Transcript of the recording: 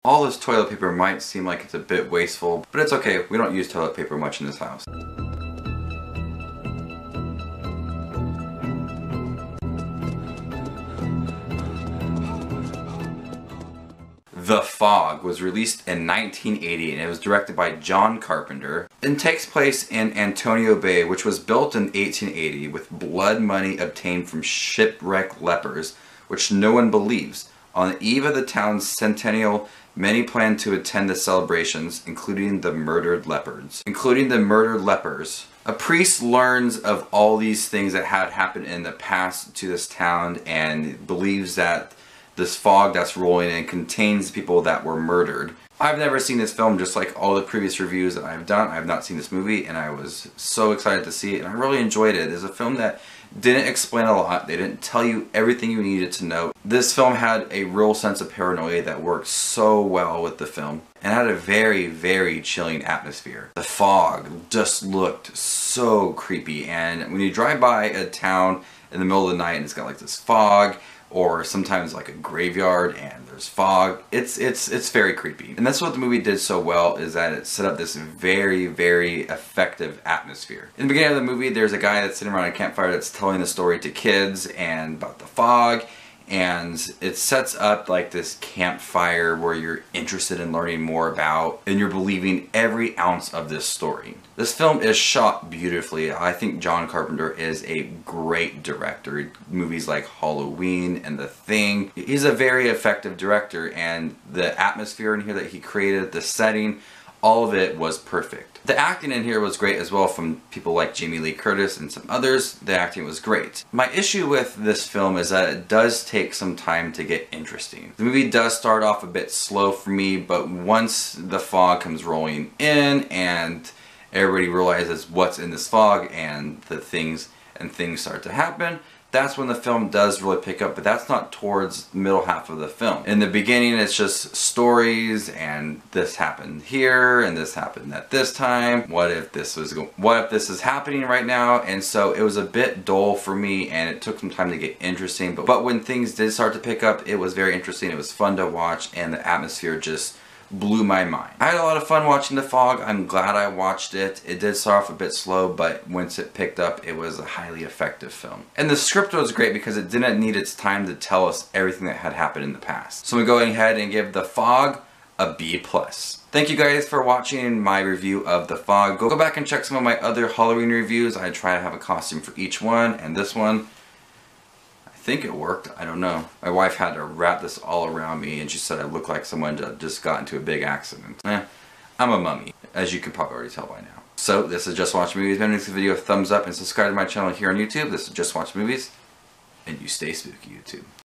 All this toilet paper might seem like it's a bit wasteful, but it's okay, we don't use toilet paper much in this house. The Fog was released in 1980 and it was directed by John Carpenter and takes place in Antonio Bay, which was built in 1880 with blood money obtained from shipwrecked lepers, which no one believes. On the eve of the town's centennial, many plan to attend the celebrations, including the murdered lepers. A priest learns of all these things that had happened in the past to this town and believes that this fog that's rolling in contains people that were murdered. I've never seen this film, just like all the previous reviews that I've done. I have not seen this movie and I was so excited to see it and I really enjoyed it. It's a film that didn't explain a lot. They didn't tell you everything you needed to know. This film had a real sense of paranoia that worked so well with the film and had a very, very chilling atmosphere. The fog just looked so creepy, and when you drive by a town in the middle of the night and it's got like this fog, or sometimes like a graveyard and there's fog, it's very creepy. And that's what the movie did so well, is that it set up this very, very effective atmosphere. In the beginning of the movie, there's a guy that's sitting around a campfire that's telling the story to kids and about the fog, and it sets up like this campfire where you're interested in learning more about and you're believing every ounce of this story. This film is shot beautifully. I think John Carpenter is a great director. Movies like Halloween and The Thing. He's a very effective director, and the atmosphere in here that he created, the setting, all of it was perfect. The acting in here was great as well, from people like Jamie Lee Curtis and some others. The acting was great. My issue with this film is that it does take some time to get interesting. The movie does start off a bit slow for me, but once the fog comes rolling in and everybody realizes what's in this fog and things start to happen, that's when the film does really pick up, but that's not towards the middle half of the film. In the beginning, it's just stories, and this happened here, and this happened at this time. What if this is happening right now? And so it was a bit dull for me, and it took some time to get interesting. But when things did start to pick up, it was very interesting. It was fun to watch, and the atmosphere just blew my mind. I had a lot of fun watching The Fog. I'm glad I watched it. It did start off a bit slow, but once it picked up, it was a highly effective film. And the script was great because it didn't need its time to tell us everything that had happened in the past. So I'm going ahead and give The Fog a B+. Thank you guys for watching my review of The Fog. Go back and check some of my other Halloween reviews. I try to have a costume for each one, and this one, I think it worked. I don't know. My wife had to wrap this all around me, and she said I look like someone that just got into a big accident. I'm a mummy, as you can probably already tell by now. So this is Just Watch Movies. Remember to give this video a thumbs up and subscribe to my channel here on YouTube. This is Just Watch Movies, and you stay spooky, YouTube.